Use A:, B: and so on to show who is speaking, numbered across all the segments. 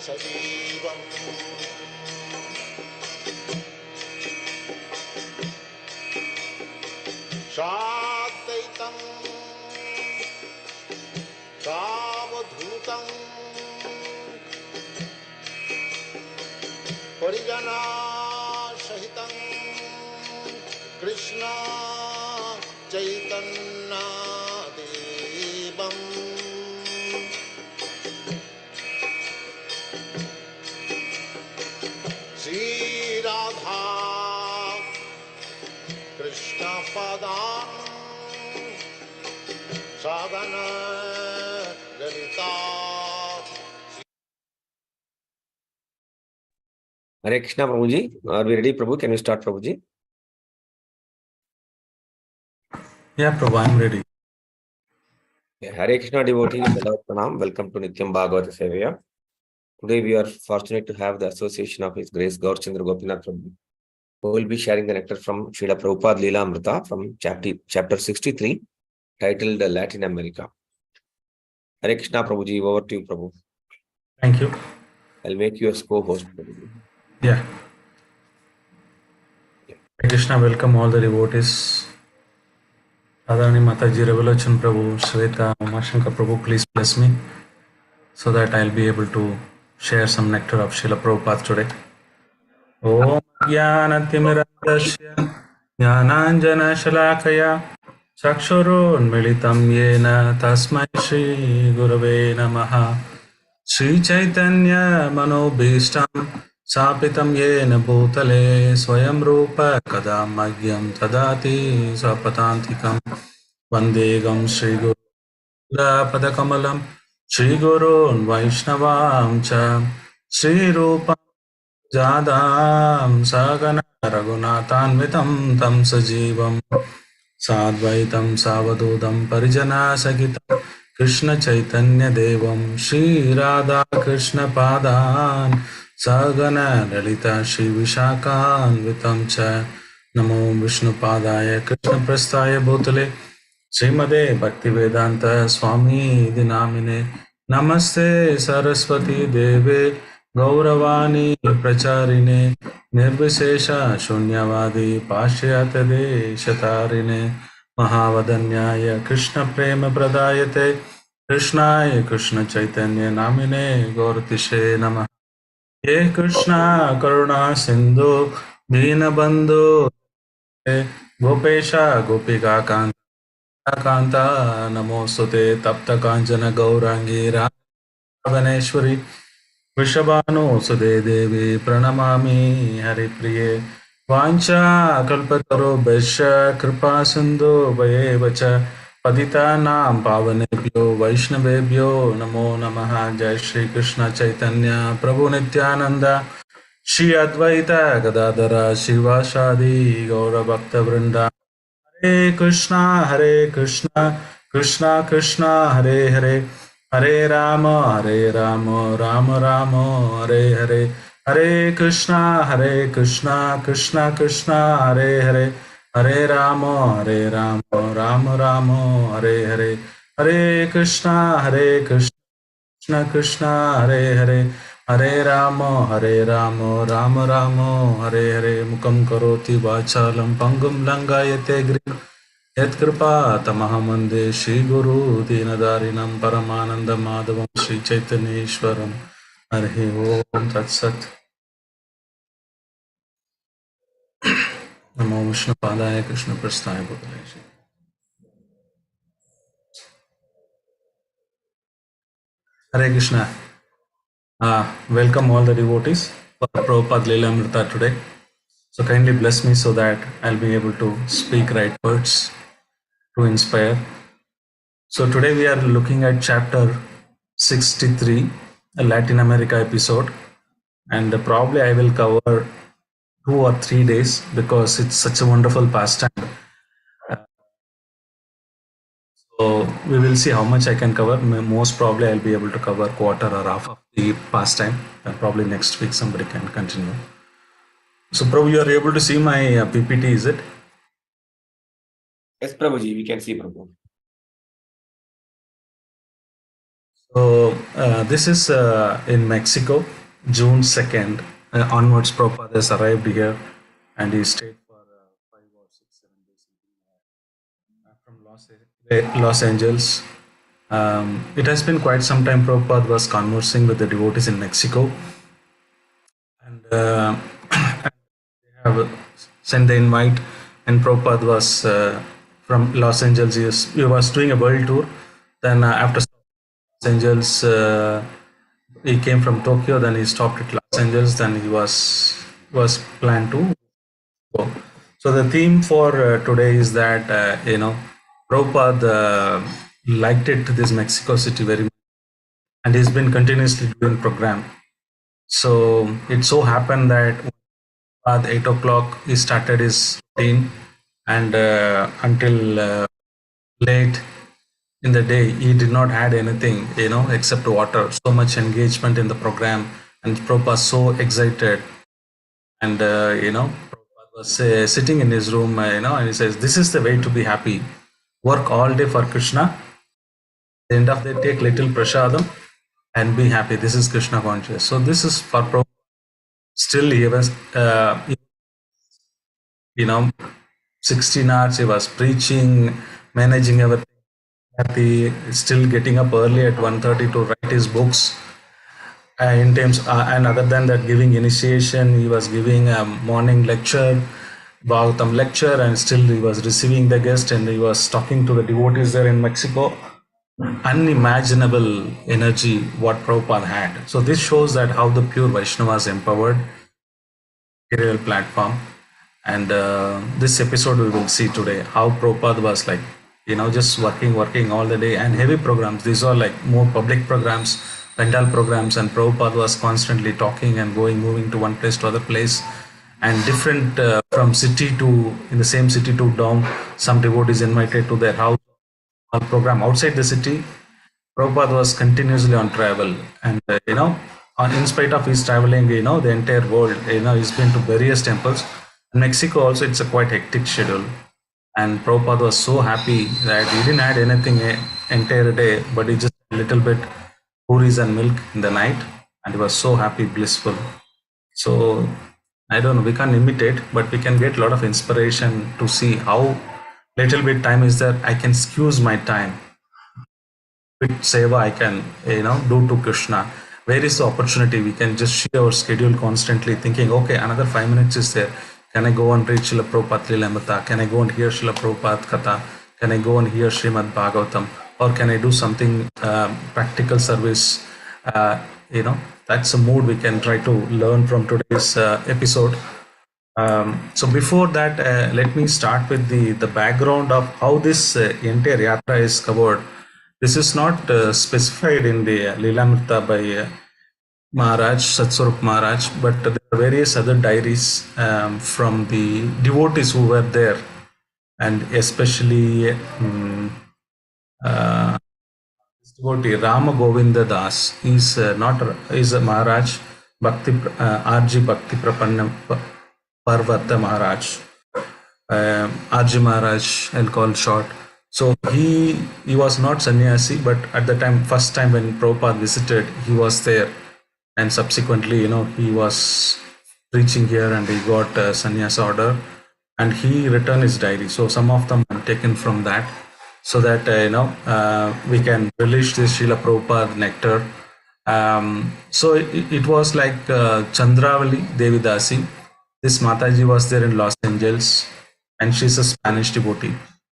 A: सजीवम् शाद्वैतं सावधूतं परिजनासहितं कृष्ण चैतन्यदेवम् श्रीराधा कृष्णपदान् साधन Lalita.
B: Hare Krishna, Prabhuji. Are we ready, Prabhu? Can we start, Prabhuji?
C: Yeah, Prabhu, I'm ready.
B: Hare Krishna devotees, Pranam. Welcome to Nityam Bhagavata Sevaya. Today we are fortunate to have the association of His Grace Gaurachandra Gopinath Prabhu, who will be sharing the nectar from Srila Prabhupada Lilamrtha from chapter 63, titled Latin America. Hare Krishna, Prabhuji. Over to you, Prabhu.
C: Thank you.
B: I'll make you a co-host, Prabhuji.
C: Yeah. Hare Krishna, welcome all the devotees. Adani Mataji, Revelation Prabhu, Shweta, Umashankar Prabhu, please bless me so that I'll be able to share some nectar of Srila Prabhupada today. Om Jnanatimirandasya Jnananjana Shalakaya Chakshurunmilitam Yena Tasmai Shri Gurave Namaha Shri Chaitanya Manobhishtam Sapitam Yena Bhutale Swayam Rupa Kadam Magyam Tadati Sapatantikam Vandegam Shri Guru Padakamalam Shri Gurun Vaishnavam Cha Shri Rupa Jadam Sagana Raghunathanvitam Tam Sajivam Sadvaitam Savadodam Parijana Sagitam Krishna Chaitanya Devam Shri Radha Krishna Padan Sagana Lalita Shri Vishakan Vitam Cha Namo Vishnu Padaya Krishna Prasthaya Bhutale Srimade Bhaktivedanta Swami Dinamine Namaste Saraswati Deve Gauravani Pracharine Nirvishesha Shunyavadi Pashyatade Shatarine Mahavadanyaya Krishna Prema Pradayate Krishnaya Krishna Chaitanya Namine Gauratishe Namah Ye Krishna Karuna Sindhu Deenabandhu Gopesha Gopika Kanta Kanta Namosute Tapta Kanjana Gaurangi Ravaneshwari Vrishabhanu Sude Devi Pranamami Haripriye Vancha Kalpataro Besha Kripa Sindhu Vayevacha Padita Nam Pavanebhyo Vaishnavebhyo Namo Namaha Jai Shri Krishna Chaitanya Prabhu Nityananda Shri Advaita Gadadara Shivashadi Gaura Bhakta Vrinda Hare Krishna, Krishna Krishna, Hare Hare, Hare Rama, Rama Rama, Hare Hare, Hare Krishna, Krishna Krishna, Hare Hare, Hare Rama, Rama Rama, Hare Hare, Hare Krishna, Krishna Krishna, Hare Hare, Hare Rama, Rama Rama, Hare Hare, Mukam Karoti Vachalam, Pangum Langayate Grim, Yat Kripa Tamahamande, Shri Guru, Dinadarinam, Paramananda Madhavam, Shri Chaitanya Ishwaram, Hare Om Tat Sat. Namo Vishnu Padaya Krishna Prasthaya Bhutale. Hare Krishna. Welcome all the devotees for Prabhupada Lilamrtha today. So kindly bless me so that I'll be able to speak right words to inspire. So today we are looking at chapter 63, a Latin America episode, and probably I will cover 2 or 3 days because it's such a wonderful pastime. So we will see how much I can cover. Most probably I'll be able to cover quarter or half of the pastime, and probably next week somebody can continue. So Prabhu, you are able to see my PPT, is it?
B: Yes, Prabhuji, we can see, Prabhu.
C: So this is in Mexico, June 2nd onwards. Prabhupada has arrived here, and he stayed for 5 or 6, 7 days from Los Angeles. It has been quite some time. Prabhupada was conversing with the devotees in Mexico, and they have sent the invite. And Prabhupada was from Los Angeles. He was doing a world tour. Then after Los Angeles, he came from Tokyo. Then he stopped at Los Angeles. Then he was planned to go. So the theme for today is that Prabhupada liked it, this Mexico City, very much, and he's been continuously doing program. So it so happened that at 8 o'clock he started his routine, and until late in the day he did not had anything, except water. So much engagement in the program, and Prabhupada so excited, and Prabhupada was sitting in his room, and he says, "This is the way to be happy. Work all day for Krishna. At the end of the day, take little prasadam and be happy. This is Krishna conscious." So this is for Prabhupada. Still, he was, 16 hours he was preaching, managing everything. Happy, still getting up early at 1:30 to write his books. In terms, and other than that, giving initiation, he was giving a morning lecture, Bhagavatam lecture, and still he was receiving the guest, and he was talking to the devotees there in Mexico. Unimaginable energy what Prabhupada had. So this shows that how the pure Vaishnavas empowered material platform. And this episode we will see today how Prabhupada was like, just working all the day, and heavy programs. These are like more public programs, pandal programs, and Prabhupada was constantly talking and moving to one place to other place, and different from city to, in the same city to down. Some devotees invited to their house, a program outside the city. Prabhupada was continuously on travel, and in spite of his traveling, the entire world, he's been to various temples. In Mexico also, it's a quite hectic schedule, and Prabhupada was so happy that he didn't add anything entire day, but he just a little bit puris and milk in the night, and he was so happy, blissful. So I don't know, we can't imitate, but we can get a lot of inspiration to see how little bit time is there. I can excuse my time. Bit seva I can, do to Krishna. Where is the opportunity? We can just share our schedule constantly, thinking, okay, another 5 minutes is there. Can I go and read Srila Prabhupada Lilamrtha? Can I go and hear Srila Prabhupada Katha? Can I go and hear Srimad Bhagavatam? Or can I do something practical service? That's a mood we can try to learn from today's episode. So before that, let me start with the background of how this entire yatra is covered. This is not specified in the Lilamrtha by Maharaj, Satsarup Maharaj, but there are various other diaries from the devotees who were there, and especially this devotee Rama Govinda Das is is a Maharaj, Bhakti RG Bhakti Prapanna Parvata Maharaj, RG Maharaj, I'll call short. So he was not sannyasi, but at the time, first time when Prabhupada visited, he was there, and subsequently, he was preaching here, and he got a sannyasa order, and he returned his diary. So some of them are taken from that, so that we can relish this Srila Prabhupada nectar. So it was like Chandravali Devidasi. This Mataji was there in Los Angeles, and she's a Spanish devotee.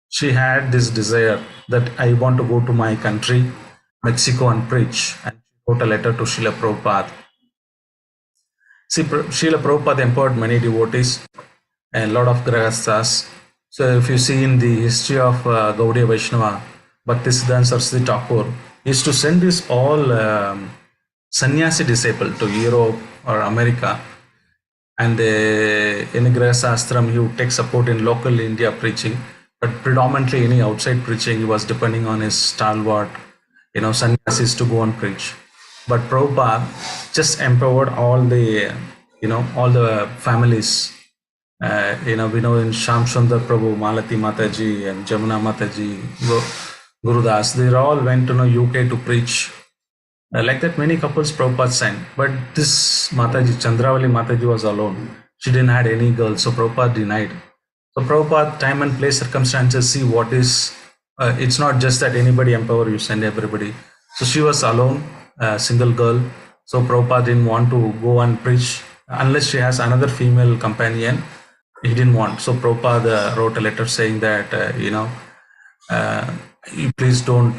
C: She had this desire that I want to go to my country, Mexico, and preach. And she wrote a letter to Srila Prabhupada. See, Srila Prabhupada empowered many devotees and a lot of grahasthas. So if you see in the history of Gaudiya Vaishnava, Bhaktisiddhanta Saraswati Thakur used to send his all sannyasi disciple to Europe or America, and in Grahasthashram he would take support in local India preaching, but predominantly any outside preaching he was depending on his stalwart, sannyasis to go and preach. But Prabhupada just empowered all the, all the families. We know in Sham Sundar Prabhu, Malati Mataji, and Jamuna Mataji, Gurudas, they all went to UK to preach Like that, many couples Prabhupada sent. But this Mataji, Chandravali Mataji, was alone. She didn't have any girls, so Prabhupada denied. So Prabhupada, time and place, circumstances, see what is, it's not just that anybody empower you, send everybody. So she was alone, single girl. So Prabhupada didn't want to go and preach unless she has another female companion. He didn't want. So Prabhupada wrote a letter saying that, you please don't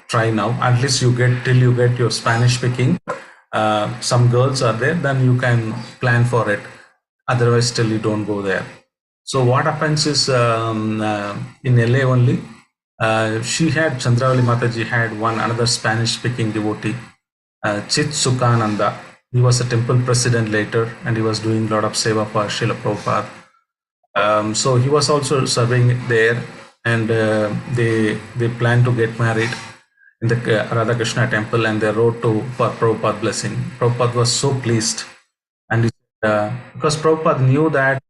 C: try now. At least you get till you get your Spanish speaking. Some girls are there, then you can plan for it. Otherwise, still you don't go there. So what happens is in LA only, she had Chandravali Mataji had one another Spanish speaking devotee, Chit Sukhananda. He was a temple president later, and he was doing a lot of seva for Srila Prabhupada. So he was also serving there, and they planned to get married in the Radha Krishna temple, and they wrote to for Prabhupada blessing. Prabhupada was so pleased, and because Prabhupada knew that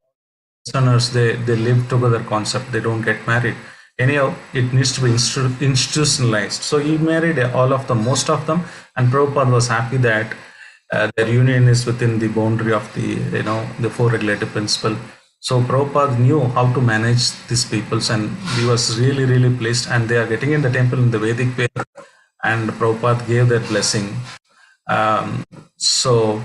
C: Westerners they live together concept, they don't get married. Anyhow, it needs to be institutionalized. So he married all of them, most of them, and Prabhupada was happy that their union is within the boundary of the four regulative principle. So Prabhupada knew how to manage these peoples, and he was really, really pleased. And they are getting in the temple in the Vedic way, and Prabhupada gave their blessing. So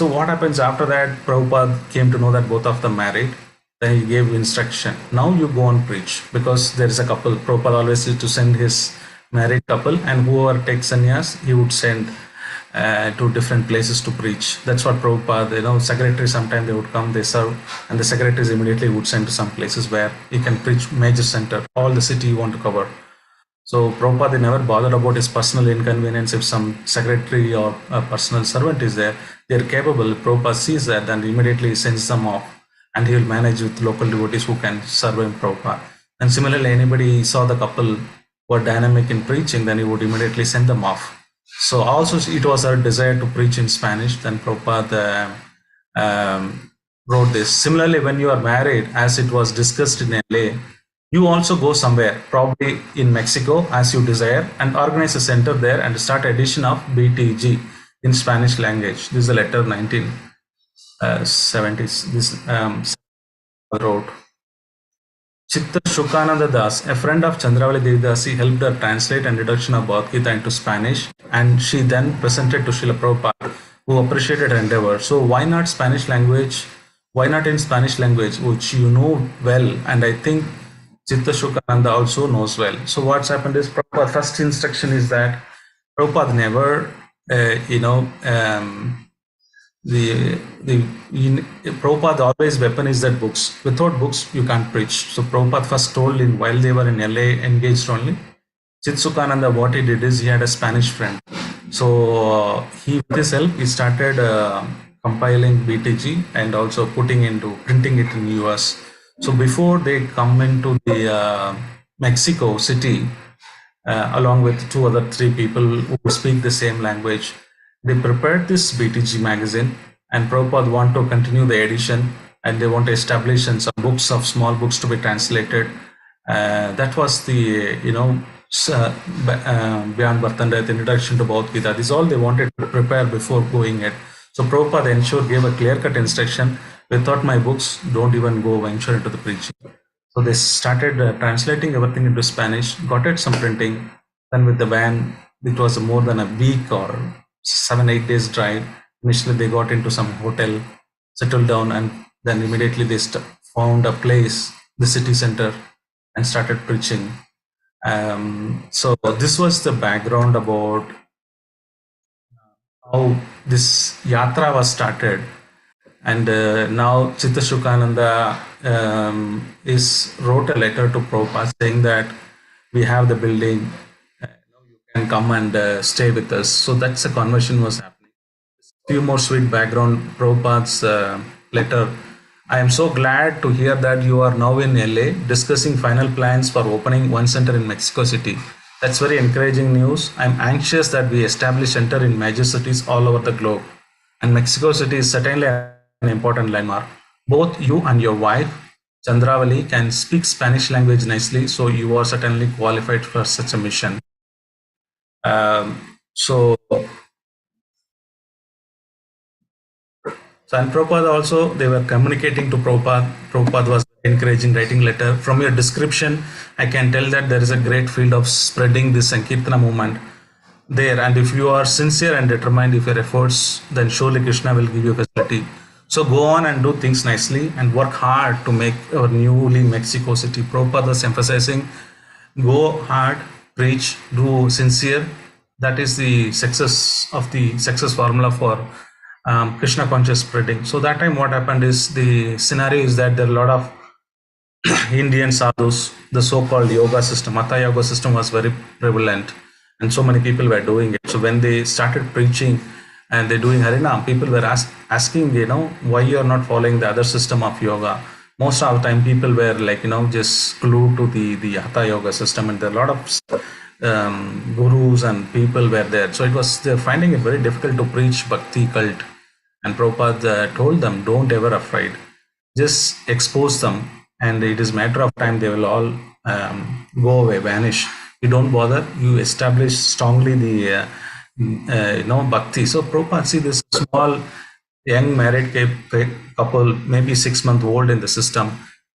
C: what happens after that? Prabhupada came to know that both of them married. Then he gave instruction. Now you go and preach, because there is a couple. Prabhupada always used to send his married couple, and whoever takes sannyas, he would send to different places to preach. That's what Prabhupada, secretary, sometimes they would come, they serve, and the secretaries immediately would send to some places where he can preach major center, all the city you want to cover. So Prabhupada never bothered about his personal inconvenience. If some secretary or a personal servant is there, they're capable. Prabhupada sees that, then immediately sends them off, and he will manage with local devotees who can serve him Prabhupada. And similarly, anybody saw the couple were dynamic in preaching, then he would immediately send them off. So also it was her desire to preach in Spanish. Then Prabhupada wrote this. Similarly, when you are married, as it was discussed in LA, you also go somewhere, probably in Mexico, as you desire, and organize a center there and start edition of BTG in Spanish language. This is a letter 1970s. This wrote. Chitta Shukananda Das, a friend of Chandravali Devidasi, helped her translate an introduction of Bhagavad Gita into Spanish, and she then presented to Srila Prabhupada, who appreciated her endeavor. So why not Spanish language? Why not in Spanish language, which you know well, and I think Chitta Shukananda also knows well. So what's happened is Prabhupada first instruction is that Prabhupada never, the Prabhupada always weapon is that books. Without books, you can't preach. So Prabhupada first told while they were in LA engaged only, Chitsukananda, what he did is he had a Spanish friend. So with his help, he started compiling BTG and also printing it in US. So before they come into the Mexico City, along with 3 people who speak the same language, they prepared this BTG magazine, and Prabhupada want to continue the edition, and they want to establish some books of small books to be translated. That was the Beyond Birth and Death, Introduction to Bhagavad Gita. This is all they wanted to prepare before going it. So Prabhupada gave a clear-cut instruction: without my books, don't even go venture into the preaching. So they started translating everything into Spanish, got it some printing. Then with the van, it was more than a week or 7-8 days drive. Initially, they got into some hotel, settled down, and then immediately they found a place, the city center, and started preaching. So this was the background about how this yatra was started. And now Chitta Shukananda wrote a letter to Prabhupada saying that we have the building, you can come and stay with us. So that's a conversion was happening. Few more sweet background, Prabhupada's letter. I am so glad to hear that you are now in LA discussing final plans for opening one center in Mexico City. That's very encouraging news. I'm anxious that we establish center in major cities all over the globe. And Mexico City is certainly an important landmark. Both you and your wife, Chandravali, can speak Spanish language nicely, so you are certainly qualified for such a mission. So, and Prabhupada also, they were communicating to Prabhupada. Prabhupada was encouraging, writing letter. From your description, I can tell that there is a great field of spreading this Sankirtana movement there. And if you are sincere and determined with your efforts, then surely Krishna will give you facility. So go on and do things nicely and work hard to make our newly Mexico City. Prabhupada was emphasizing, go hard, preach, do sincere. That is the success formula for Krishna conscious spreading. So that time what happened is, the scenario is that there are a lot of Indian sadhus, the so-called yoga system, Hatha yoga system was very prevalent, and so many people were doing it. So when they started preaching and they're doing Harinam, people were asking, why you are not following the other system of yoga. Most of the time people were like, just glued to the Hatha yoga system, and there are a lot of gurus and people were there. So they're finding it very difficult to preach bhakti cult. And Prabhupada told them, don't ever afraid, just expose them, and it is matter of time they will all go away, vanish. You don't bother, you establish strongly the bhakti. So Prabhupada, see this small young married couple, maybe 6 months old in the system.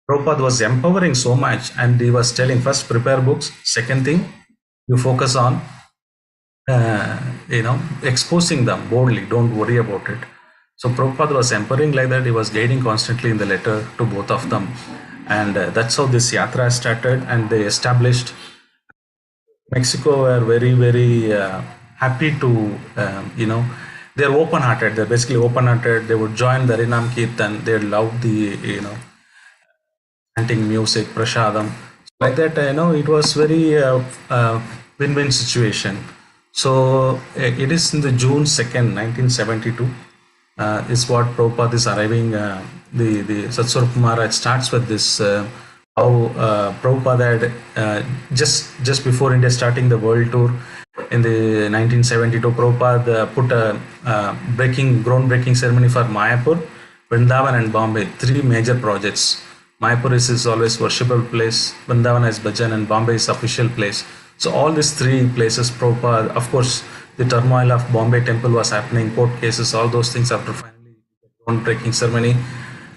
C: Prabhupada was empowering so much, and he was telling, first prepare books, second thing, you focus on exposing them boldly, don't worry about it. So Prabhupada was empowering like that. He was guiding constantly in the letter to both of them. And that's how this yatra started, and they established. Mexico were very, very happy to, they're open-hearted. They're basically open-hearted. They would join the Harinam Kirtan. They loved the, chanting music, prasadam. Like that, it was very win-win situation. So it is in the June 2nd, 1972. Is what Prabhupada is arriving. The Satswarup Maharaj starts with this, how Prabhupada had just before India starting the world tour in the 1972, Prabhupada put a groundbreaking ceremony for Mayapur, Vrindavan and Bombay, 3 major projects. Mayapur is always worshipable place, Vrindavan is bhajan, and Bombay is official place. So all these 3 places, Prabhupada, of course, the turmoil of Bombay temple was happening, court cases, all those things after finally groundbreaking ceremony.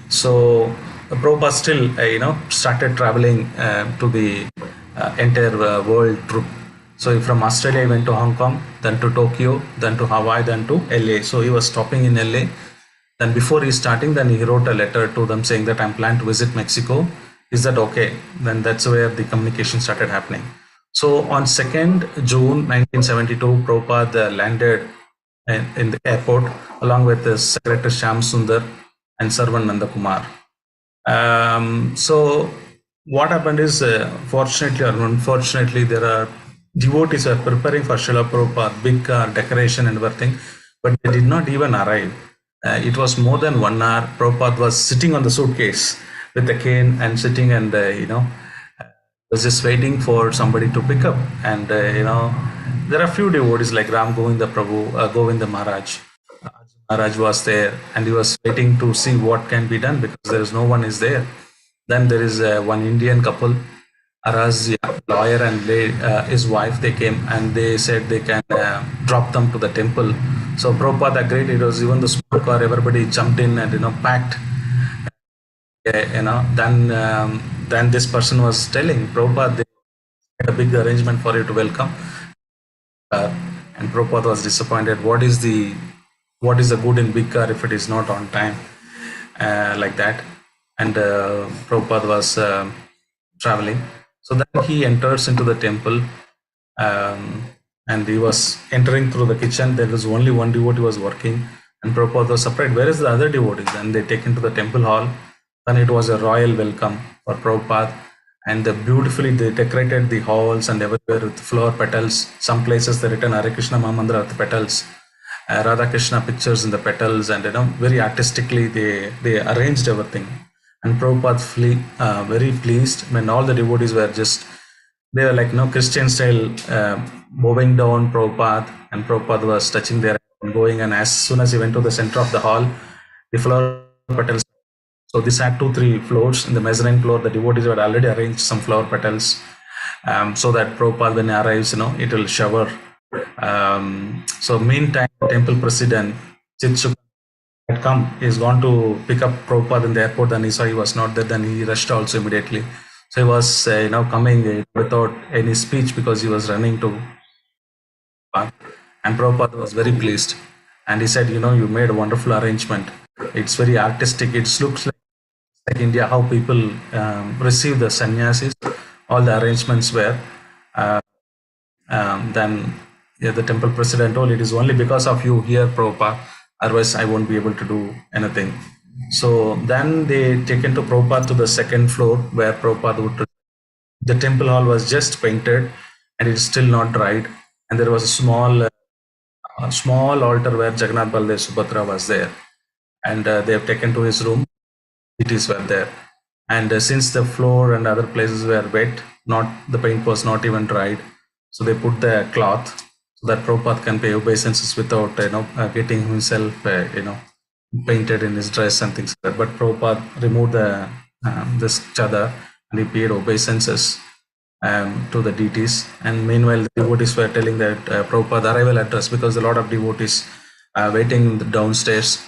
C: So Prabhupada still, started traveling to the entire world trip. So from Australia, he went to Hong Kong, then to Tokyo, then to Hawaii, then to LA. So he was stopping in LA. Then before he's starting, then he wrote a letter to them saying that I'm planning to visit Mexico. Is that okay? Then that's where the communication started happening. So on 2nd June 1972, Prabhupada landed in the airport along with the Secretary Shyam Sundar and Sarvan Nandakumar. So what happened is, fortunately or unfortunately, there are devotees who are preparing for Srila Prabhupada, big car, decoration and everything, but they did not even arrive. It was more than 1 hour. Prabhupada was sitting on the suitcase with the cane and sitting, and was just waiting for somebody to pick up. And there are few devotees like Ram Govinda Prabhu, Govinda Maharaj. Maharaj was there, and he was waiting to see what can be done because there is no one is there. Then there is one Indian couple, Arazya, lawyer and his wife. They came and they said they can drop them to the temple. So Prabhupada agreed. It was even the small car. Everybody jumped in and packed. Then this person was telling Prabhupada they had a big arrangement for you to welcome. And Prabhupada was disappointed. What is the good in big car if it is not on time, like that? And Prabhupada was traveling. So then he enters into the temple, and he was entering through the kitchen. There was only one devotee was working, and Prabhupada was surprised, where is the other devotees? And they take him to the temple hall. Then it was a royal welcome for Prabhupada, and beautifully they decorated the halls and everywhere with flower petals. Some places they written Hare Krishna Mahamandra with petals, Radha Krishna pictures in the petals, and very artistically they arranged everything. And Prabhupada very pleased when all the devotees were they were like Christian style, bowing down Prabhupada, and Prabhupada was touching their and going, and as soon as he went to the center of the hall, the flower petals. So this had 2-3 floors. In the mezzanine floor, the devotees had already arranged some flower petals, so that Prabhupada when he arrives, it will shower So meantime, temple president Chitsuka had come. He's gone to pick up Prabhupada in the airport. Then he saw he was not there. Then he rushed also immediately. So he was coming without any speech because he was running to Prabhupada. And Prabhupada was very pleased. And he said, you made a wonderful arrangement. It's very artistic. It looks like India, how people receive the sannyasis. All the arrangements were. Then the temple president told, it is only because of you here, Prabhupada, otherwise I won't be able to do anything. So then they taken to Prabhupada to the second floor where Prabhupada would. The temple hall was just painted and it's still not dried. And there was a small altar where Jagannath Baldev Subhadra was there. And they have taken to his room. Deities were there. And since the floor and other places were wet, the paint was not even dried. So they put the cloth so that Prabhupada can pay obeisances without getting himself painted in his dress and things like that. But Prabhupada removed this chadar and he paid obeisances to the deities. And meanwhile, the devotees were telling that Prabhupada arrival address, because a lot of devotees are waiting downstairs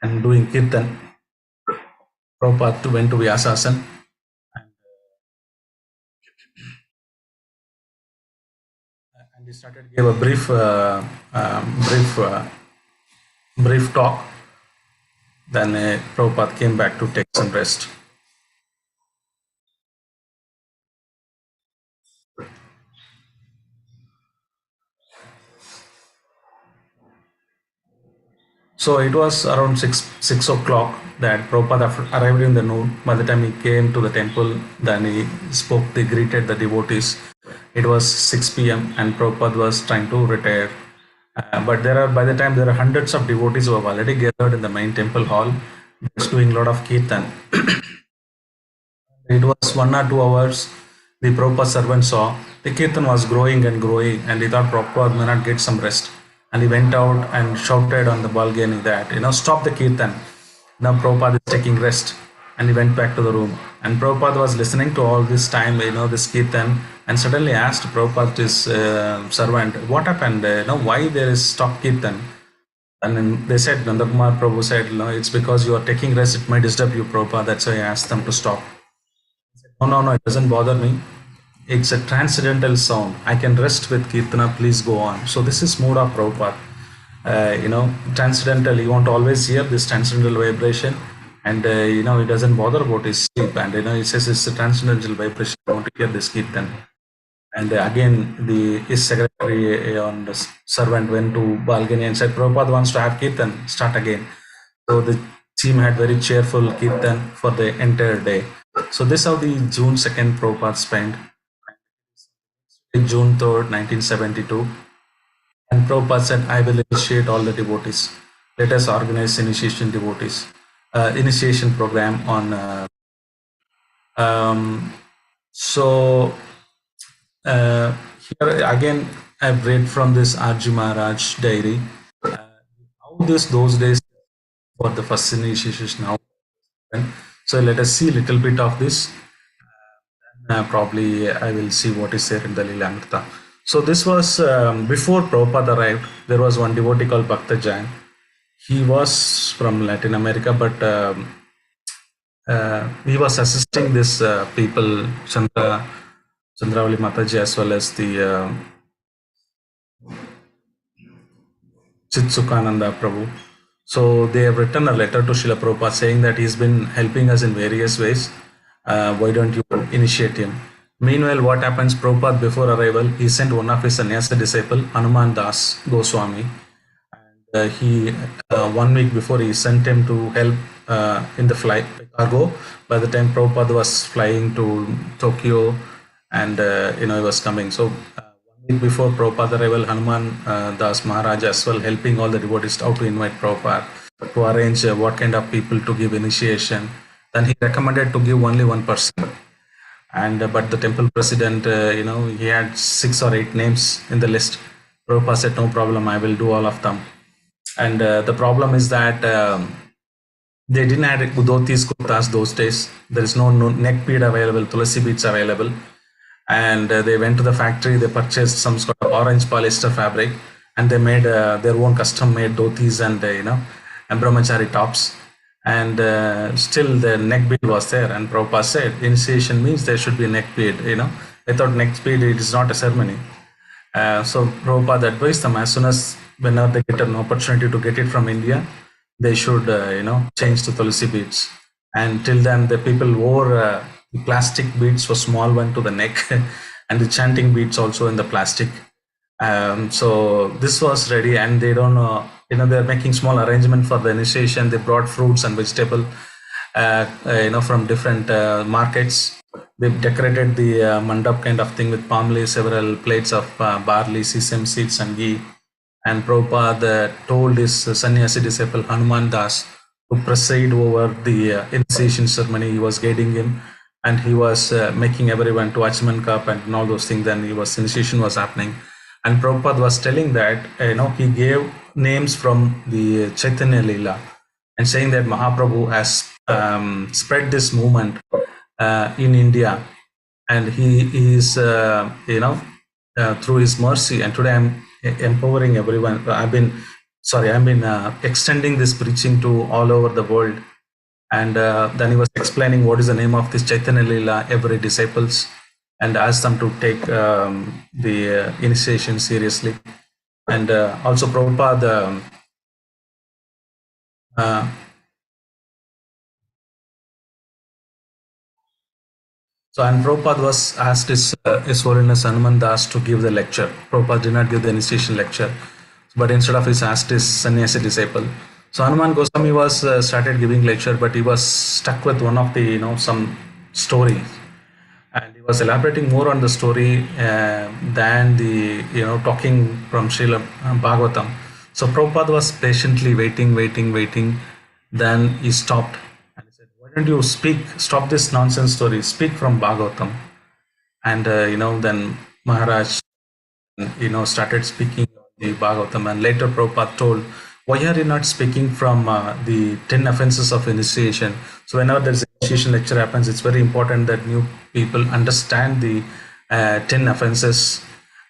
C: and doing kirtan. Prabhupada went to Vyasasan and he gave a brief talk. Then Prabhupada came back to take some rest. So it was around 6 o'clock that Prabhupada arrived in the noon. By the time he came to the temple, then he greeted the devotees. It was 6 p.m. and Prabhupada was trying to retire. But by the time there are hundreds of devotees who have already gathered in the main temple hall, just doing a lot of kirtan. It was 1 or 2 hours. The Prabhupada servant saw the kirtan was growing and growing, and he thought Prabhupada may not get some rest. And he went out and shouted on the balcony that, stop the kirtan. Now Prabhupada is taking rest. And he went back to the room. And Prabhupada was listening to all this time, this kirtan, and suddenly asked Prabhupada, his servant, what happened? Why there is stop kirtan? And then they said, Nandakumar Prabhu said, it's because you are taking rest, it might disturb you, Prabhupada. That's why I asked them to stop. No, it doesn't bother me. It's a transcendental sound. I can rest with Kirtana, please go on. So this is mood of Prabhupada. Transcendental, you want to always hear this transcendental vibration. And, it doesn't bother about his sleep. And, he says it's a transcendental vibration. I want to hear this Kirtan. And again, his secretary on the servant went to balcony and said, Prabhupada wants to have Kirtan, start again. So the team had very cheerful Kirtan for the entire day. So this is how the June 2nd Prabhupada spent. June 3rd, 1972. And Prabhupada said, I will initiate all the devotees. Let us organize initiation program on. Here again, I've read from this R.G. Maharaj diary. How those days for the first initiation now. So let us see a little bit of this. Probably I will see what is there in the Lilamrtha. So this was before Prabhupada arrived. There was one devotee called Bhakta Jain. He was from Latin America, but he was assisting this people, Chandravali Mataji, as well as the Chitsukananda Prabhu. So they have written a letter to Srila Prabhupada saying that he's been helping us in various ways. Why don't you initiate him? Meanwhile, what happens? Prabhupada, before arrival, he sent one of his sannyasa disciple, Hanuman Das Goswami. And he 1 week before, he sent him to help in the flight cargo. By the time Prabhupada was flying to Tokyo, and he was coming. So 1 week before Prabhupada arrival, Hanuman Das Maharaj as well helping all the devotees how to invite Prabhupada, to arrange what kind of people to give initiation. Then he recommended to give only one person. And but the temple president, he had 6 or 8 names in the list. Prabhupada said, no problem, I will do all of them. And the problem is that they didn't have dhotis, kurtas those days. There is no neck bead available, tulasi beads available. And they went to the factory, they purchased some sort of orange polyester fabric, and they made their own custom made dhotis and and brahmachari tops. And still the neck bead was there, and Prabhupada said initiation means there should be a neck bead. Without neck bead it is not a ceremony. So Prabhupada advised them, as soon as whenever they get an opportunity to get it from India, they should change to Tulsi beads. And till then the people wore the plastic beads for small one to the neck and the chanting beads also in the plastic. So this was ready, and they don't know, they're making small arrangement for the initiation. They brought fruits and vegetable from different markets. They decorated the mandap kind of thing with palm leaves, several plates of barley, sesame seeds and ghee. And Prabhupada told his sannyasi disciple Hanuman Das to preside over the initiation ceremony. He was guiding him, and he was making everyone to Achman cup and all those things. Then initiation was happening. And Prabhupada was telling that, he gave names from the Chaitanya Leela and saying that Mahaprabhu has spread this movement in India, and he is, through his mercy. And today I'm empowering everyone. I've been extending this preaching to all over the world. And then he was explaining what is the name of this Chaitanya Leela, every disciples, and asked them to take the initiation seriously. And also Prabhupada and Prabhupada was asked His Holiness Hanuman Das to give the lecture. Prabhupada did not give the initiation lecture, but instead of his asked his sannyasi disciple. So Hanuman Goswami was started giving lecture, but he was stuck with one of the some story, and he was elaborating more on the story than the talking from Srila Bhagavatam. So Prabhupada was patiently waiting. Then he stopped. Why don't you stop this nonsense story, speak from Bhagavatam. And then Maharaj started speaking the Bhagavatam, and later Prabhupada told, why are you not speaking from the 10 offenses of initiation? So whenever there's initiation lecture happens, it's very important that new people understand the 10 offenses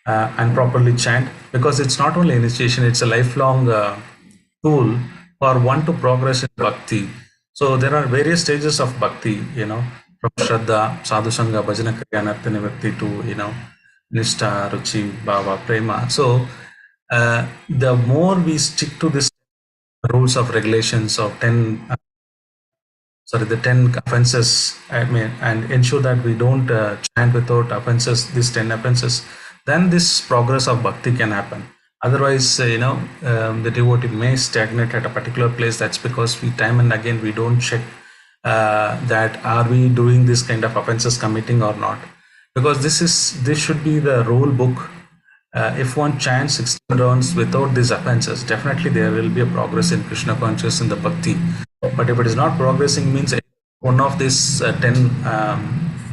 C: and properly chant, because it's not only initiation, it's a lifelong tool for one to progress in bhakti. So there are various stages of bhakti, from Shraddha, Sadhusanga, Bhajana, Kriya, Nartana, Bhakti to, Nishtha, Ruchi, Bhava, Prema. So the more we stick to this rules of regulations of 10 offenses, and ensure that we don't chant without offenses, these 10 offenses, then this progress of bhakti can happen. Otherwise, the devotee may stagnate at a particular place. That's because time and again we don't check that are we doing this kind of offenses, committing or not, because this should be the rule book. If one chants 16 rounds without these offenses, definitely there will be a progress in Krishna consciousness in the bhakti. But if it is not progressing, means one of these 10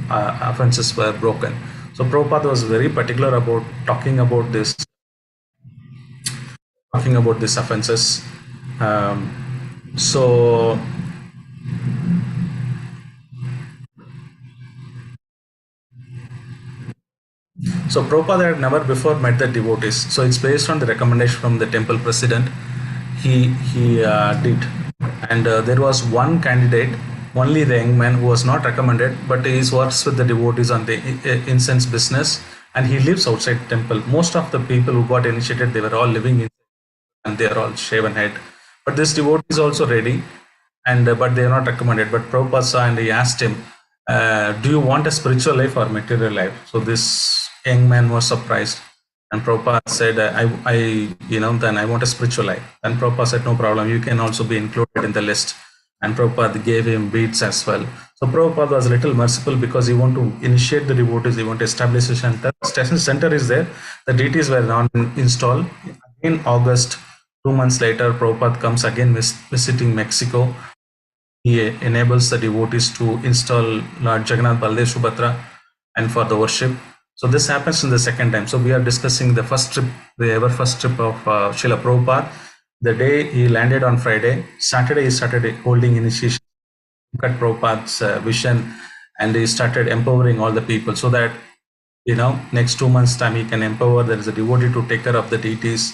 C: offenses were broken. So Prabhupada was very particular about talking about these offenses. So Prabhupada had never before met the devotees. So it's based on the recommendation from the temple president. He did, and there was one candidate, only the young man, who was not recommended, but he works with the devotees on the incense business, and he lives outside temple. Most of the people who got initiated, they were all living in, and they are all shaven head. But this devotee is also ready, and but they are not recommended. But Prabhupada saw, and he asked him, do you want a spiritual life or material life? So this young man was surprised, and Prabhupada said, then I want a spiritual life. And Prabhupada said, no problem, you can also be included in the list. And Prabhupada gave him beads as well. So Prabhupada was a little merciful, because he want to initiate the devotees, he want to establish a center. Center is there, the deities were not installed. In August, 2 months later, Prabhupada comes again visiting Mexico. He enables the devotees to install Lord Jagannath, Baldev, Subhadra, and for the worship. So this happens in the second time. So we are discussing the first trip, the ever first trip of Srila Prabhupada. The day he landed on Friday, Saturday he started holding initiation, at Prabhupada's vision, and he started empowering all the people, so that next 2 months time he can empower. There is a devotee to take care of the deities,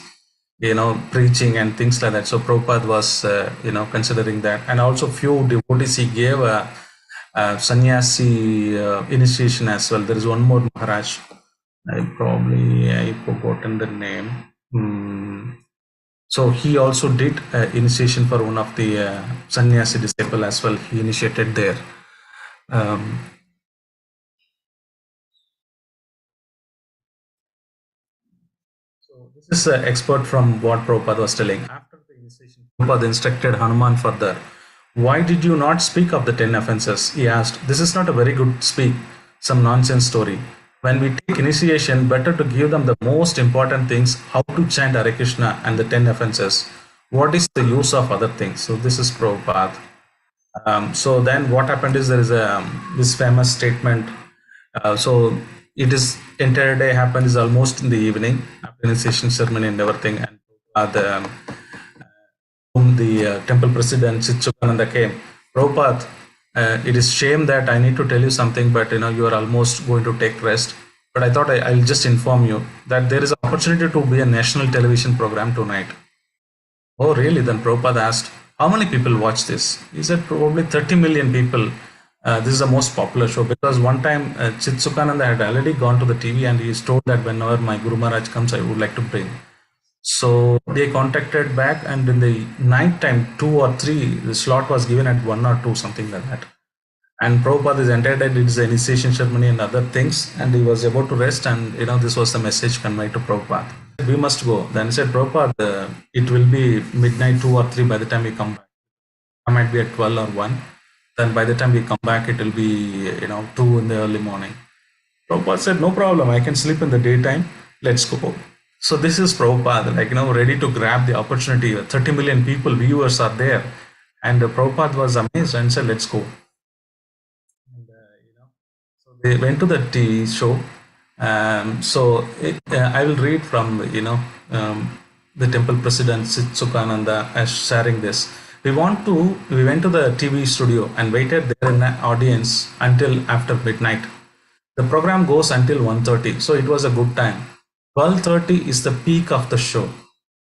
C: preaching and things like that. So Prabhupada was, considering that. And also few devotees he gave a sannyasi initiation as well. There is one more Maharaj. I forgotten the name. So he also did initiation for one of the sannyasi disciple as well. He initiated there. So this is an expert from what Prabhupada was telling. After the initiation, Prabhupada instructed Hanuman further. Why did you not speak of the 10 offenses? He asked. This is not a very good speak, some nonsense story. When we take initiation, better to give them the most important things, how to chant Hare Krishna and the 10 offenses. What is the use of other things? So this is Prabhupada. So then what happened is there is this famous statement. So it is entire day happened is almost in the evening after initiation ceremony and everything. And the temple president Chichukananda came. Prabhupada, it is shame that I need to tell you something, but you are almost going to take rest. But I thought I'll just inform you that there is an opportunity to be a national television program tonight. Oh, really? Then Prabhupada asked, how many people watch this? He said, probably 30 million people. This is the most popular show because one time Chitsukananda had already gone to the TV and he is told that whenever my Guru Maharaj comes, I would like to bring. So they contacted back, and in the night time, 2 or 3, the slot was given at 1 or 2, something like that. And Prabhupada is entered and it's the initiation ceremony and other things, and he was about to rest, and this was the message conveyed to Prabhupada. We must go. Then he said, Prabhupada, it will be midnight 2 or 3 by the time we come back. I might be at 12 or 1. Then by the time we come back, it will be 2 in the early morning. Prabhupada said, no problem, I can sleep in the daytime. Let's go. So this is Prabhupada, ready to grab the opportunity. 30 million people, viewers are there. And Prabhupada was amazed and said, let's go. And, so they went to the TV show. I will read from, the temple president Chitsukananda as sharing this. We went to the TV studio and waited there in the audience until after midnight. The program goes until 1:30, so it was a good time. 12:30 is the peak of the show.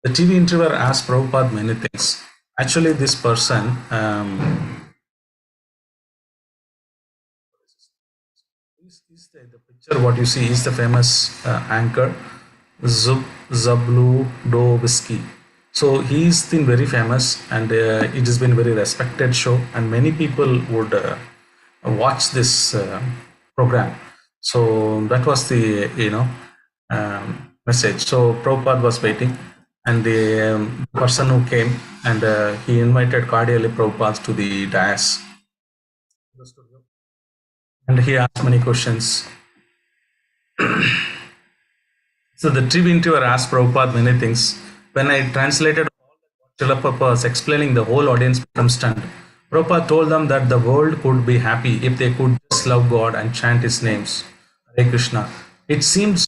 C: The TV interviewer asked Prabhupada many things. Actually, this person, the picture what you see is the famous anchor Zablu Whiskey. So he's been very famous, and it has been very respected show, and many people would watch this program. So that was the message. So Prabhupada was waiting, and the person who came, and he invited cordially Prabhupada to the dais, and he asked many questions. So the TV interviewer asked Prabhupada many things. When I translated all that Srila Prabhupada was explaining, the whole audience became stunned. Prabhupada told them that the world could be happy if they could just love God and chant His names, Hare Krishna. It seemed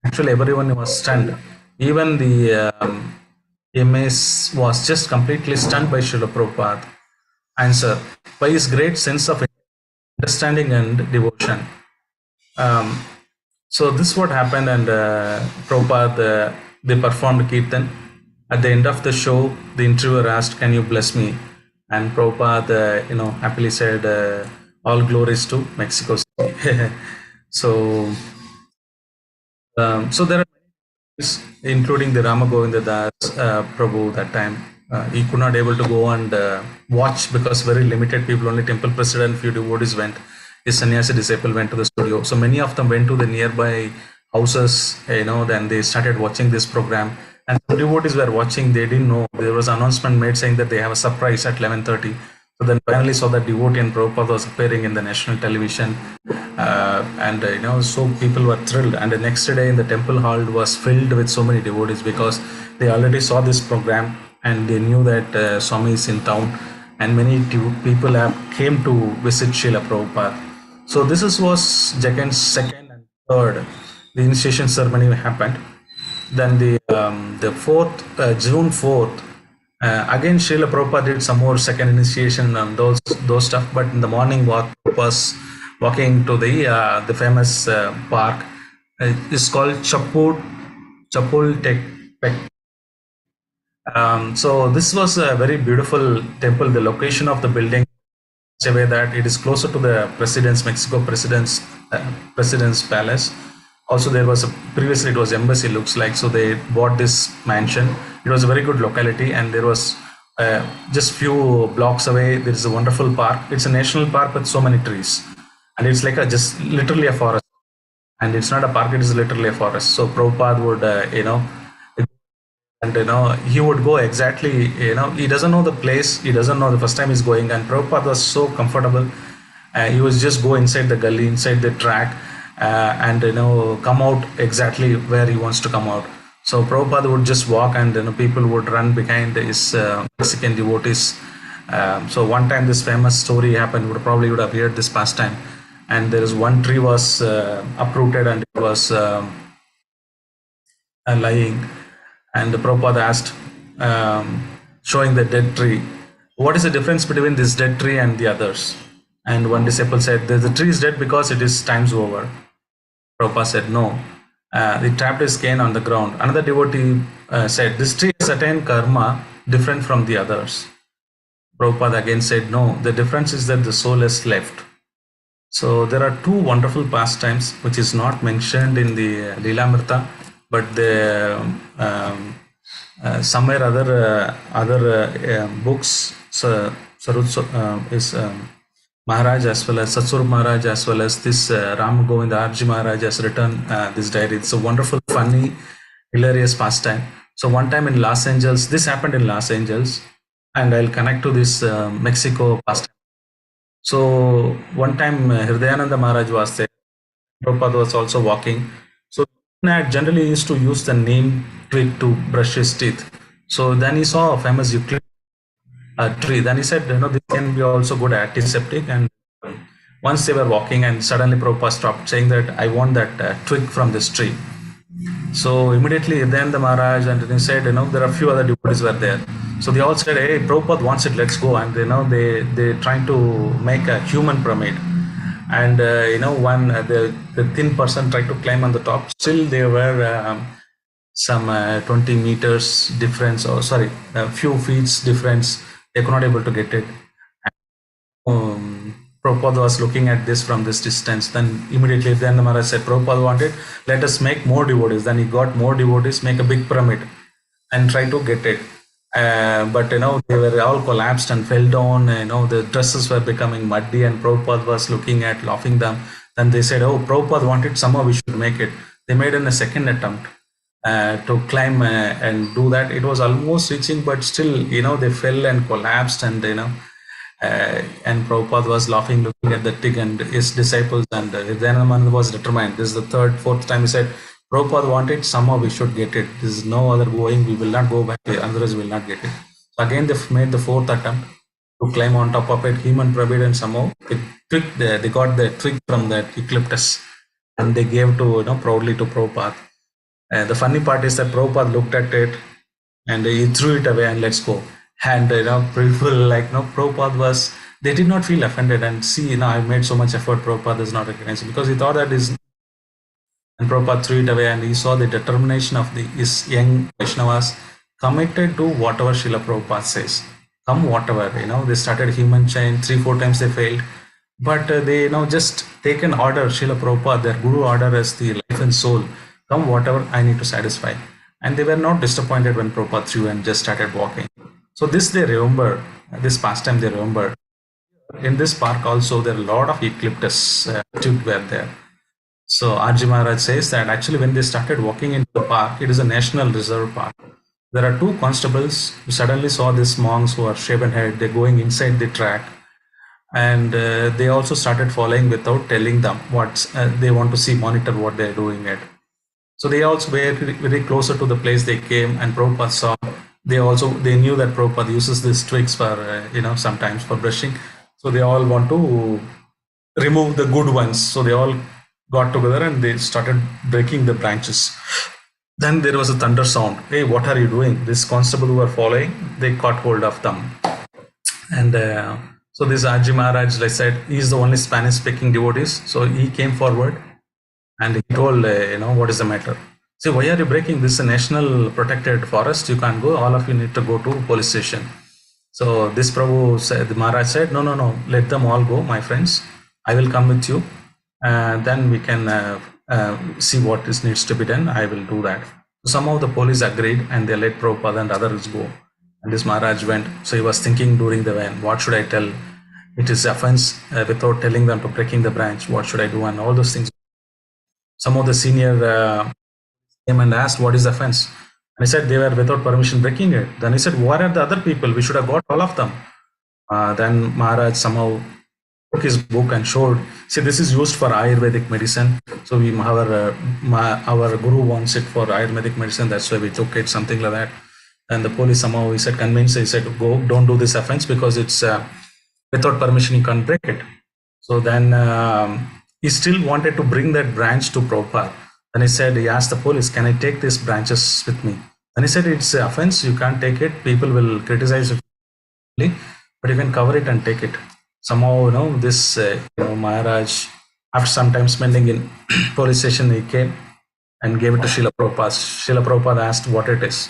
C: actually everyone was stunned. Even the MAs was just completely stunned by Srila Prabhupada answer, by his great sense of understanding and devotion. So this is what happened, and Prabhupada, they performed Kirtan. At the end of the show, the interviewer asked, can you bless me? And Prabhupada, happily said, all glories to Mexico City. So there are including the Rama Govinda Das Prabhu that time. He could not able to go and watch because very limited people, only temple president, few devotees went. His sannyasi disciple went to the studio. So many of them went to the nearby houses, then they started watching this program. And some devotees were watching, they didn't know. There was an announcement made saying that they have a surprise at 11:30. So then finally saw that devotee and Prabhupada was appearing in the national television. So people were thrilled. And the next day in the temple hall was filled with so many devotees because they already saw this program and they knew that Swami is in town. And many people came to visit Srila Prabhupada. So this was second and third. The initiation ceremony happened. Then the fourth, June 4th, again Srila Prabhupada did some more second initiation and those stuff. But in the morning was walking to the famous park, is called Chapultepec. So this was a very beautiful temple. The location of the building such a way that it is closer to the Mexico president's palace. Also, there was previously it was embassy looks like, so they bought this mansion. It was a very good locality, and there was just few blocks away. There is a wonderful park. It's a national park with so many trees, and it's like just literally a forest. And it's not a park; it is literally a forest. So Prabhupada would, and he would go exactly, he doesn't know the place, he doesn't know the first time he's going, and Prabhupada was so comfortable. He was just go inside the gully, inside the track, and come out exactly where he wants to come out. So Prabhupada would just walk, and people would run behind his Mexican devotees. So one time this famous story happened, would have heard this past time, and there is one tree was uprooted, and it was lying, and the Prabhupada asked, showing the dead tree, what is the difference between this dead tree and the others? And one disciple said, the tree is dead because it is times over. Prabhupada said, no, it tapped his cane on the ground. Another devotee said, this tree has attained karma different from the others. Prabhupada again said, no, the difference is that the soul is left. So there are two wonderful pastimes which is not mentioned in the Lilamrtha, but the somewhere other books, is Maharaj as well as Satsur Maharaj as well as this Ram Govinda Arji Maharaj has written this diary. It's a wonderful, funny, hilarious pastime. So one time in Los Angeles, this happened in Los Angeles, and I'll connect to this Mexico pastime. So one time Hridayananda Maharaj was there. Prabhupada was also walking. So generally used to use the neem twig to brush his teeth. So then he saw a famous eucalyptus tree. Then he said, this can be also good antiseptic. And once they were walking, and suddenly Prabhupada stopped, saying that I want that twig from this tree. So immediately then the Maharaj and he said, there are a few other devotees were there. So they all said, hey, Prabhupada wants it, let's go. And they trying to make a human pyramid. And one the thin person tried to climb on the top. Still there were some 20 meters difference, or sorry, a few feet difference. They could not able to get it. Prabhupada was looking at this from this distance. Then immediately then the Maharaj said, Prabhupada wanted, let us make more devotees. Then he got more devotees, make a big pyramid and try to get it. But they were all collapsed and fell down. The dresses were becoming muddy, and Prabhupada was looking at, laughing them. Then they said, oh, Prabhupada wanted, somehow we should make it. They made in a second attempt to climb and do that. It was almost reaching, but still, they fell and collapsed, and and Prabhupada was laughing, looking at the twig, and his disciples, and Hridayananda was determined. This is the third, fourth time he said, Prabhupada wanted, somehow we should get it. This is no other going, we will not go back, otherwise we will not get it. So again, they made the fourth attempt to climb on top of it, human pyramid, and somehow they got the twig from that eucalyptus, and they gave to, proudly to Prabhupada. The funny part is that Prabhupada looked at it, and he threw it away, and let's go. And people like Prabhupada was, they did not feel offended, and see, I made so much effort, Prabhupada is not recognizing, because he thought that is. And Prabhupada threw it away, and he saw the determination of his young Vaishnavas committed to whatever Srila Prabhupada says. Come whatever, they started human chain, 3-4 times they failed, but they just take an order, Srila Prabhupada, their Guru order as the life and soul. Come whatever, I need to satisfy. And they were not disappointed when Prabhupada threw and just started walking. So this they remember, this pastime they remember. In this park also, there are a lot of eucalyptus trees were there. So Arji Maharaj says that actually when they started walking into the park, it is a national reserve park. There are two constables who suddenly saw these monks who are shaven head, they're going inside the track, and they also started following without telling them what they want to see, monitor what they're doing it. So they also were very closer to the place they came, and Prabhupada saw. They knew that Prabhupada uses these twigs for sometimes for brushing. So they all want to remove the good ones. So they all got together and they started breaking the branches. Then there was a thunder sound. Hey, what are you doing? This constable who were following, they caught hold of them. And so this Aji Maharaj, like I said, he is the only Spanish speaking devotees. So he came forward And he told, what is the matter? See, why are you breaking this national protected forest? You can't go. All of you need to go to police station. So this Prabhu said, the Maharaj said, no, no, no, let them all go, my friends. I will come with you. Then we can see what is needs to be done. I will do that. So somehow the police agreed and they let Prabhupada and others go. And this Maharaj went. So he was thinking during the van, what should I tell? It is offense without telling them to breaking the branch. What should I do? And all those things. Some of the senior came and asked, what is the offense? And he said they were without permission breaking it. Then he said, what are the other people? We should have got all of them. Then Maharaj somehow took his book and showed, see, this is used for Ayurvedic medicine. So our guru wants it for Ayurvedic medicine. That's why we took it, something like that. And the police somehow, he said, convinced, he said, go, don't do this offense because it's without permission, you can't break it. So then he still wanted to bring that branch to Prabhupada. Then he said, he asked the police, can I take these branches with me? And he said, it's an offense, you can't take it. People will criticize it, but you can cover it and take it. Somehow, this Maharaj, after some time spending in police station, he came and gave it to Srila Prabhupada. Srila Prabhupada asked what it is.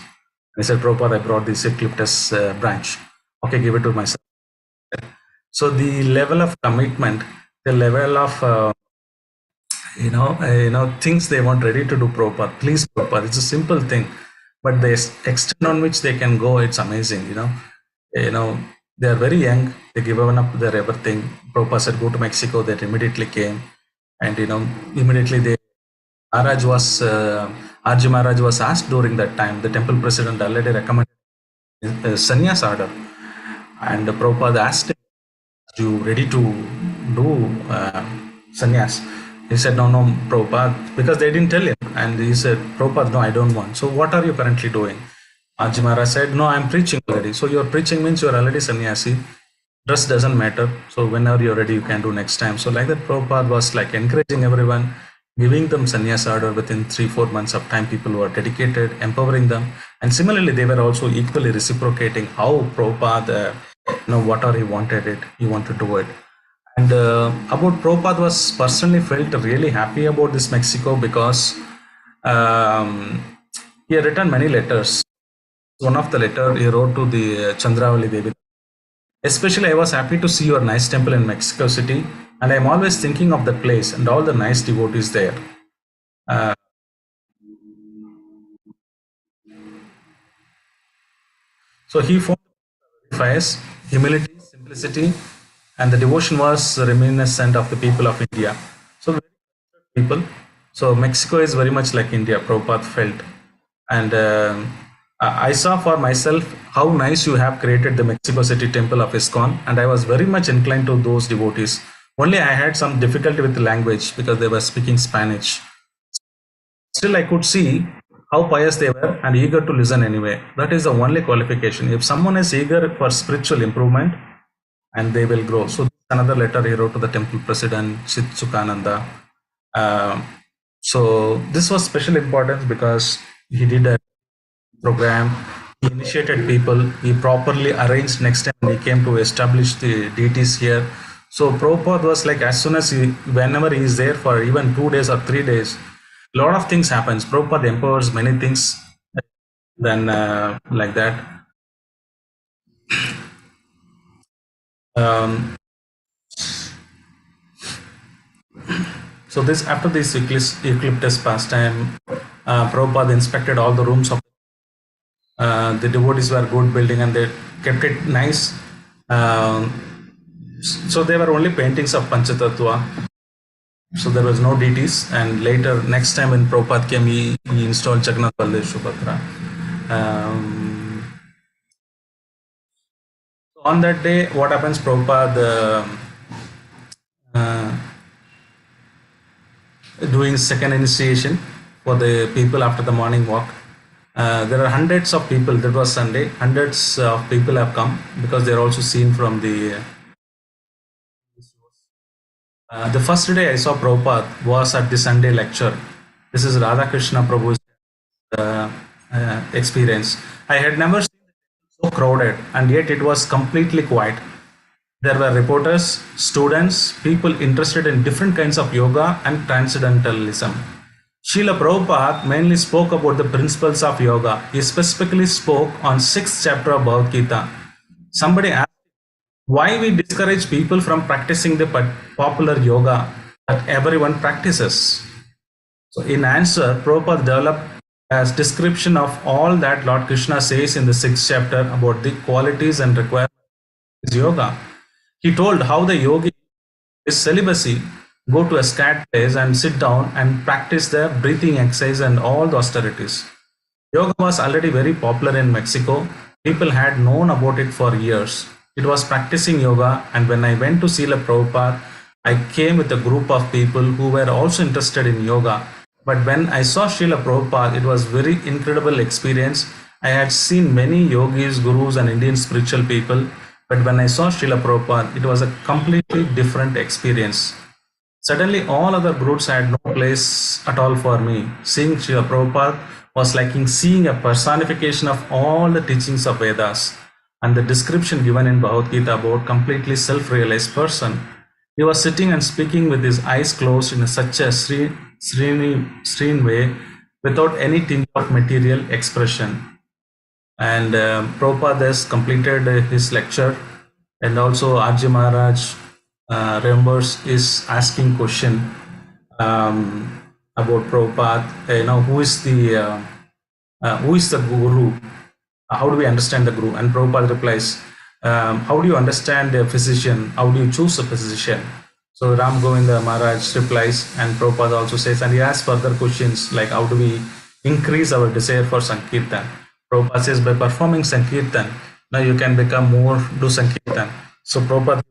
C: And he said, Prabhupada, I brought this eucalyptus branch. Okay, give it to myself. So the level of commitment, the level of things they want ready to do, Prabhupada, please Prabhupada, it's a simple thing, but the extent on which they can go, it's amazing. They are very young, they give up their everything. Prabhupada said go to Mexico, they immediately came, and immediately RJ Maharaj was asked during that time, the temple president already recommended a sannyas order, and Prabhupada asked him, are you ready to do sannyas? He said, no, Prabhupada, because they didn't tell him. And he said, Prabhupada, no, I don't want. So what are you currently doing? RJ Maharaj said, no, I'm preaching already. So your preaching means you're already sannyasi. Dress doesn't matter. So whenever you're ready, you can do next time. So like that, Prabhupada was like encouraging everyone, giving them sannyas order within 3-4 months of time. People were dedicated, empowering them. And similarly, they were also equally reciprocating how Prabhupada, whatever he wanted it, he wanted to do it. And about Prabhupada was personally felt really happy about this Mexico because he had written many letters. One of the letter he wrote to the Chandravali Devi. Especially, I was happy to see your nice temple in Mexico City, and I'm always thinking of that place and all the nice devotees there. So he found fires, humility, simplicity, and the devotion was reminiscent of the people of India. So people. So Mexico is very much like India, Prabhupada felt. And I saw for myself how nice you have created the Mexico City temple of ISKCON, and I was very much inclined to those devotees. Only I had some difficulty with the language because they were speaking Spanish. Still, I could see how pious they were and eager to listen anyway. That is the only qualification. If someone is eager for spiritual improvement, and they will grow. So another letter he wrote to the temple president, Chitsukananda. So this was special importance because he did a program, he initiated people, he properly arranged next time he came to establish the deities here. So Prabhupada was like, as soon as whenever he is there for even 2 days or 3 days, a lot of things happens. Prabhupada empowers many things then like that. So this after this eucalyptus pastime, Prabhupada inspected all the rooms of the devotees were good building and they kept it nice. So they were only paintings of Panchatattva. So there was no deities. And later, next time when Prabhupada came, he installed Jagannath Baldev Subhadra. On that day, what happens? Prabhupada doing second initiation for the people after the morning walk. There are hundreds of people. That was Sunday. Hundreds of people have come because they are also seen from the. The first day I saw Prabhupada was at the Sunday lecture. This is Radhakrishna Prabhu's experience. I had never seen it so crowded, and yet it was completely quiet. There were reporters, students, people interested in different kinds of yoga and transcendentalism. Srila Prabhupada mainly spoke about the principles of yoga. He specifically spoke on 6th chapter of Bhagavad Gita. Somebody asked why we discourage people from practicing the popular yoga that everyone practices. So in answer, Prabhupada developed a description of all that Lord Krishna says in the 6th chapter about the qualities and requirements of yoga. He told how the yogi is celibacy, go to a scared place and sit down and practice the breathing exercise and all the austerities. Yoga was already very popular in Mexico. People had known about it for years. It was practicing yoga, and when I went to Srila Prabhupada, I came with a group of people who were also interested in yoga. But when I saw Srila Prabhupada, it was very incredible experience. I had seen many yogis, gurus, and Indian spiritual people, but when I saw Srila Prabhupada, it was a completely different experience. Suddenly, all other groups had no place at all for me. Seeing Srila Prabhupada was like seeing a personification of all the teachings of Vedas, and the description given in Bhagavad Gita about completely self-realized person. He was sitting and speaking with his eyes closed in such a serene way, without any tinge of material expression. And Prabhupada has completed his lecture, and also Arjun Maharaj remembers is asking question about Prabhupada. Who is the guru? How do we understand the guru? And Prabhupada replies, how do you understand a physician? How do you choose a physician? So Ram Govinda Maharaj replies, and Prabhupada also says, and he asks further questions like how do we increase our desire for Sankirtan? Prabhupada says by performing Sankirtan, now you can become more, do Sankirtan. So Prabhupada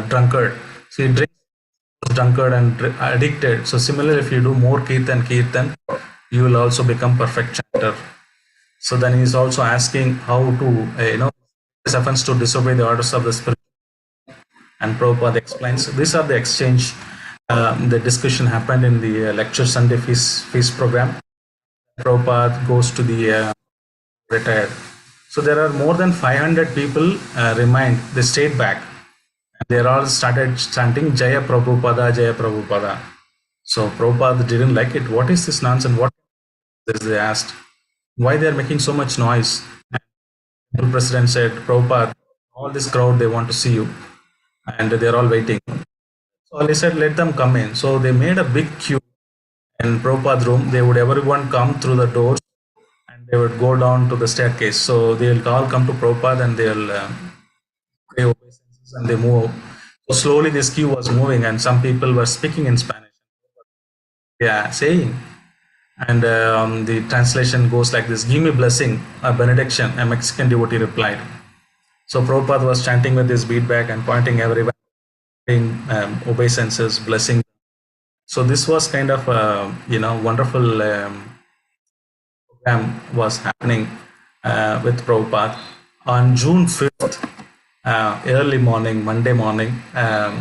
C: drunkard. So he drinks drunkard and addicted. So similarly, if you do more kirtan, you will also become perfect chanter. So then he is also asking how to, this offense to disobey the orders of the spirit. And Prabhupada explains. These are the exchange. The discussion happened in the lecture Sunday feast program. Prabhupada goes to the retired. So there are more than 500 people remained. They stayed back. They all started chanting Jaya Prabhupada, Jaya Prabhupada. So Prabhupada didn't like it. What is this nonsense? What is this? They asked. Why they are making so much noise? And the president said, Prabhupada, all this crowd, they want to see you. And they're all waiting. So he said, let them come in. So they made a big queue in Prabhupada's room. They would everyone come through the doors and they would go down to the staircase. So they'll all come to Prabhupada and they'll pray obeisances and they move. So slowly this queue was moving and some people were speaking in Spanish. Yeah, saying. And the translation goes like this, give me blessing, a benediction, a Mexican devotee replied. So Prabhupada was chanting with his bead bag and pointing everywhere, obeisances, blessing. So this was kind of a wonderful program was happening with Prabhupada on June 5th, early morning, Monday morning.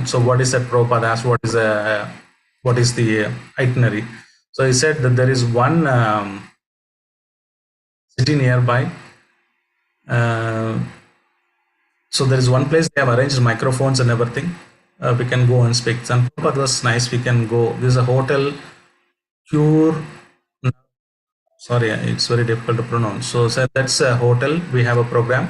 C: So what is that? Prabhupada asked, what is the itinerary? So he said that there is one city nearby. So there is one place they have arranged microphones and everything. We can go and speak. And Prabhupada was nice. We can go. This is a hotel. Sorry, it's very difficult to pronounce. So that's a hotel. We have a program.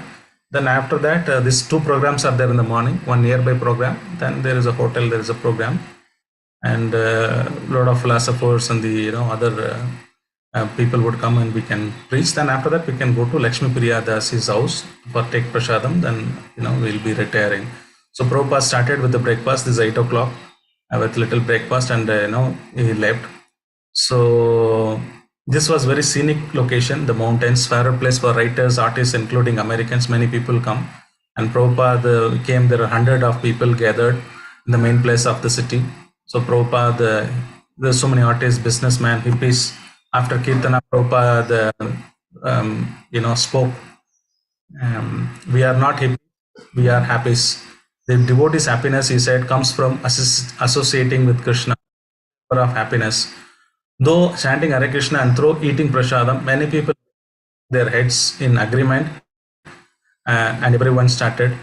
C: Then after that, these two programs are there in the morning. One nearby program. Then there is a hotel. There is a program. And a lot of philosophers and the other people would come and we can preach. Then after that we can go to Lakshmi Priya Dasi's house for take prasadam. Then we'll be retiring. So Prabhupada started with the breakfast. This is 8 o'clock with little breakfast, and he left. So this was very scenic location. The mountains, favorite place for writers, artists, including Americans. Many people come. And Prabhupada came. There are 100 of people gathered in the main place of the city. So Prabhupada, there's so many artists, businessmen, hippies. After Kirtana, Prabhupada, spoke. We are not hippies, we are happies. The devotee's happiness, he said, comes from associating with Krishna, of happiness. Though chanting Hare Krishna and through eating prasadam, many people their heads in agreement, and everyone started.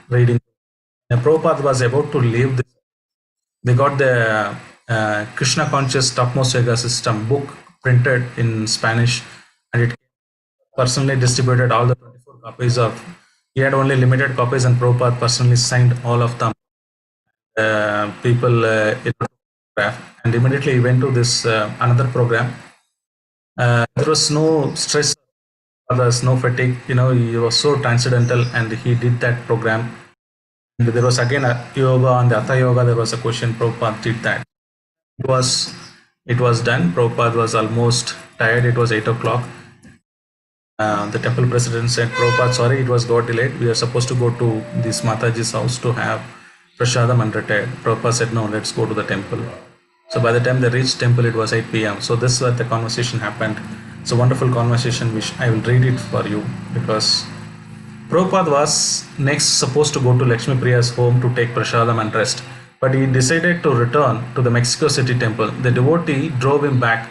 C: reading. Prabhupada was about to leave. They got the Krishna Conscious Topmost Yoga System book printed in Spanish, and it personally distributed all the 24 copies of. He had only limited copies, and Prabhupada personally signed all of them. People and immediately he went to this another program. There was no stress, there was no fatigue. He was so transcendental, and he did that program. And there was again a yoga on the Hatha Yoga. There was a question. Prabhupada did that. It was done. Prabhupada was almost tired. It was 8 o'clock. The temple president said, Prabhupada, sorry, it was got delayed. We are supposed to go to this Mataji's house to have prasadam and retired. Prabhupada said, no, let's go to the temple. So by the time they reached temple, it was 8 p.m. So this is where the conversation happened. It's a wonderful conversation, which I will read it for you, because Prabhupada was next supposed to go to Lakshmi Priya's home to take prasadam and rest, but he decided to return to the Mexico City temple. The devotee drove him back,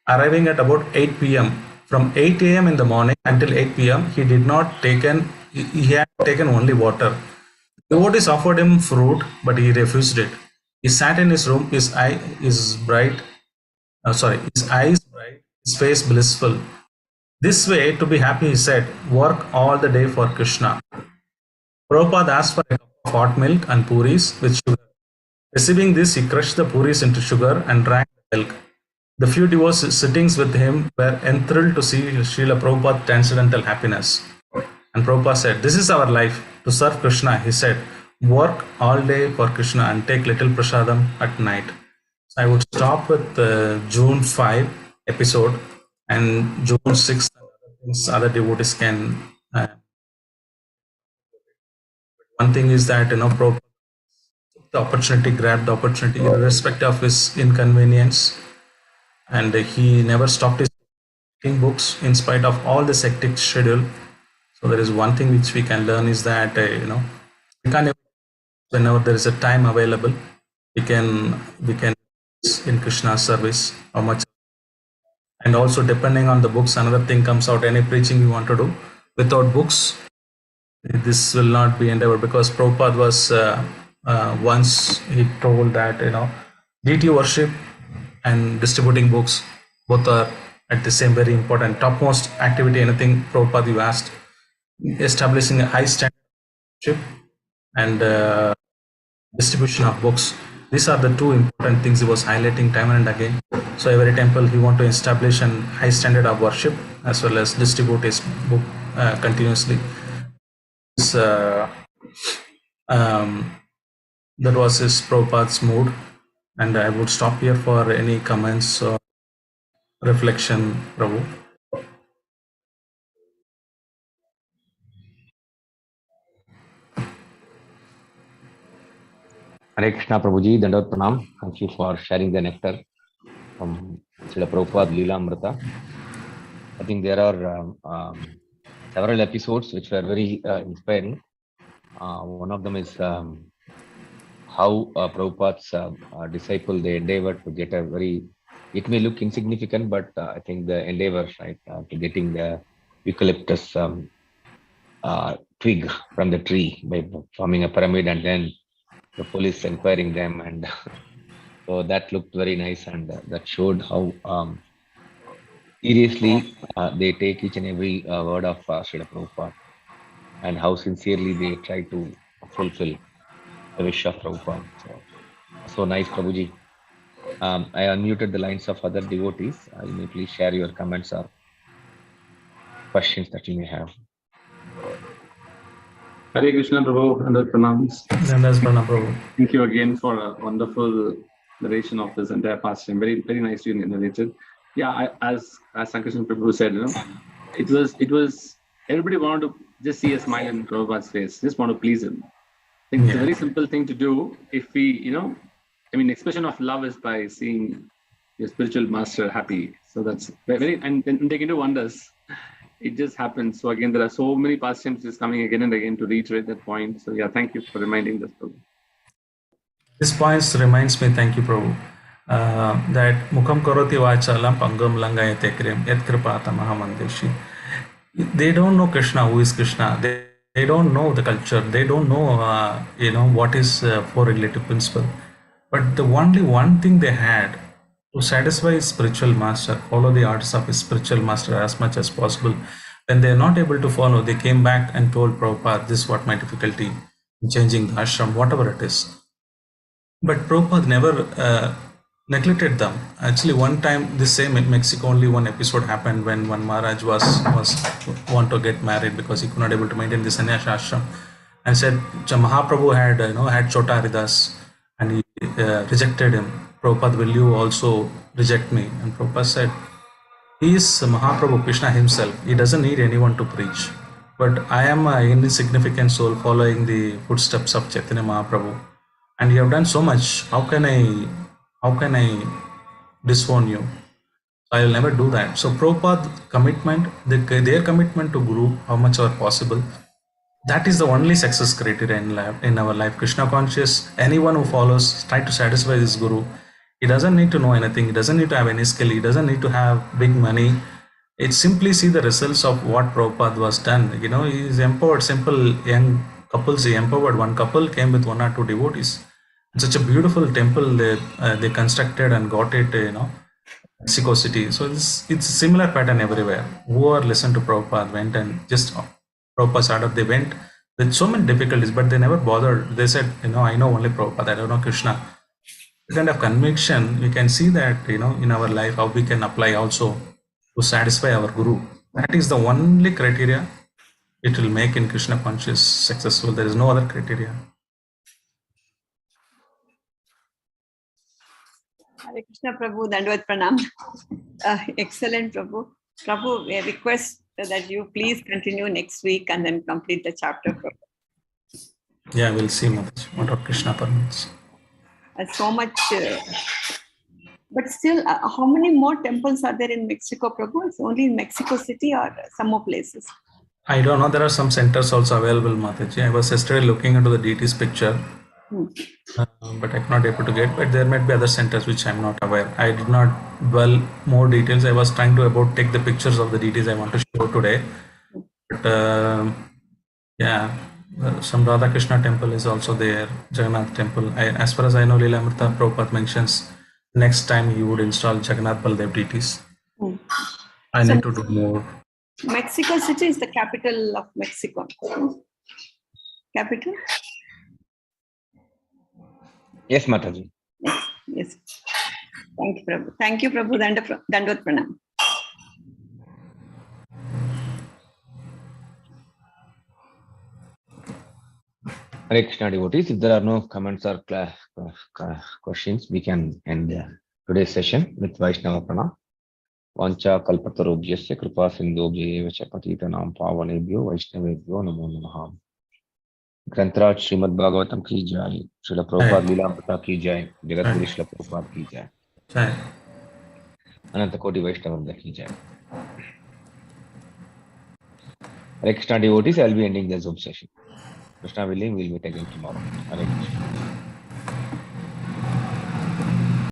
C: arriving at about 8 p.m. From 8 a.m. in the morning until 8 p.m., he did not taken. He had taken only water. Devotees offered him fruit, but he refused it. He sat in his room, his eyes bright, his face blissful. This way, to be happy, he said, work all the day for Krishna. Prabhupada asked for a cup of hot milk and puris with sugar. Receiving this, he crushed the puris into sugar and drank the milk. The few devotees sitting with him were enthralled to see Srila Prabhupada's transcendental happiness. And Prabhupada said, this is our life, to serve Krishna. He said, work all day for Krishna and take little prasadam at night. So I would stop with the June 5 episode, and June 6th other devotees can. One thing is that, Prabhupada took the opportunity, grabbed the opportunity, irrespective of his inconvenience, and he never stopped his reading books in spite of all the hectic schedule. So there is one thing which we can learn is that, we can, whenever there is a time available, we can in Krishna's service how much. And also, depending on the books, another thing comes out. Any preaching you want to do without books, this will not be endeavor, because Prabhupada was once he told that deity worship and distributing books both are at the same very important topmost activity. Anything Prabhupada you asked, establishing a high standard of worship and distribution of books. These are the two important things he was highlighting time and again. So every temple he want to establish a high standard of worship as well as distribute his book continuously. That was his Prabhupada's mood, and I would stop here for any comments or reflection, Prabhu.
B: Hare Krishna Prabhuji, Dandavat Pranam. Thank you for sharing the nectar from Srila Prabhupada Lilamrtha. I think there are several episodes which were very inspiring. One of them is how Prabhupada's disciple, they endeavored to get a very, it may look insignificant, but I think the endeavor, right, to getting the eucalyptus twig from the tree by forming a pyramid, and then the police inquiring them, and so that looked very nice, and that showed how seriously they take each and every word of Srila Prabhupada, and how sincerely they try to fulfill the wish of Prabhupada. So nice, Prabhuji. I unmuted the lines of other devotees. You may please share your comments or questions that you may have.
D: Hare Krishna Prabhu, and pranams.
C: Prabhu.
D: Thank you again for a wonderful narration of this entire pastime. Very, very nicely narrated. Yeah, as Sankrishna Prabhu said, it was everybody wanted to just see a smile in Prabhupada's face, just want to please him. I think it's a very simple thing to do. If we, expression of love is by seeing your spiritual master happy. So that's very, and they can do wonders. It just happens. So again, there are so many pastimes just coming again and again to reiterate that point. So yeah, thank you for reminding this, Prabhu.
C: This point reminds me, thank you, Prabhu, that Mukham Karoti Vachalam Pangam Langayate Krim Yat Kripata Mahamandeshi. They don't know Krishna, who is Krishna. They They don't know the culture. They don't know, what is four regulative principle. But the only one thing they had to satisfy his spiritual master, follow the orders of his spiritual master as much as possible. When they are not able to follow, they came back and told Prabhupada, this is what my difficulty in changing the ashram, whatever it is. But Prabhupada never neglected them. Actually, one time, this same in Mexico, only one episode happened when one Maharaj was want to get married because he could not able to maintain the sannyas ashram, and said Mahaprabhu had had Chota Haridas, and he rejected him. Prabhupada, will you also reject me? And Prabhupada said, he is Mahaprabhu, Krishna himself. He doesn't need anyone to preach. But I am an insignificant soul following the footsteps of Chaitanya Mahaprabhu. And you have done so much. How can I disown you? I will never do that. So Prabhupada commitment, their commitment to Guru, how much are possible, that is the only success criteria in our life. Krishna conscious, anyone who follows, try to satisfy this Guru. He doesn't need to know anything. He doesn't need to have any skill. He doesn't need to have big money. It simply see the results of what Prabhupada was done. He is empowered simple young couples. He empowered one couple, came with 1 or 2 devotees. It's such a beautiful temple they constructed and got it, Mexico City. So it's a similar pattern everywhere. Whoever listened to Prabhupada went and just Prabhupada's order, they went with so many difficulties, but they never bothered. They said, I know only Prabhupada, I don't know Krishna. The kind of conviction, we can see that, in our life, how we can apply also to satisfy our Guru. That is the only criteria it will make in Krishna conscious successful. There is no other criteria.
E: Hare Krishna Prabhu, Dandavat Pranam. Excellent Prabhu. Prabhu, I request that you please continue next week and then complete the chapter, Prabhu.
C: Yeah, we'll see, Mataji, what Krishna permits.
E: So much, but still, how many more temples are there in Mexico, Prabhu? It's only in Mexico City or some more places?
C: I don't know. There are some centers also available, Mataji. I was yesterday looking into the deity's picture, but I cannot able to get. But there might be other centers which I'm not aware. I did not dwell more details. I was trying to take the pictures of the deities I want to show today. But some Radha Krishna temple is also there. Jagannath temple. As far as I know, Lilamrtha Prabhupada mentions next time he would install Jagannath Baldev deities. I need to do more.
E: Mexico City is the capital of Mexico. Capital?
B: Yes, Mataji.
E: Yes. Thank you, Prabhu. Thank you, Prabhu. Dandavat Pranam.
B: Hare Krishna devotees, if there are no comments or questions, we can end today's session with Vaishnava Pranam. Vancha kalpatarobhyasya kripa sindhobhya cha patitanam pavanebhyo vaishnavebhyo namo namaha. Grantaraj Srimad Bhagavatam ki jai, Srila Prabhupada Lilamrtha ki jai, Jagat Guru Srila Prabhupada ki jai, Ananta Koti Vaishnava ki jai. Hare Krishna devotees, I will be ending the Zoom session. Krishna willing, we will meet again tomorrow. Hare Krishna.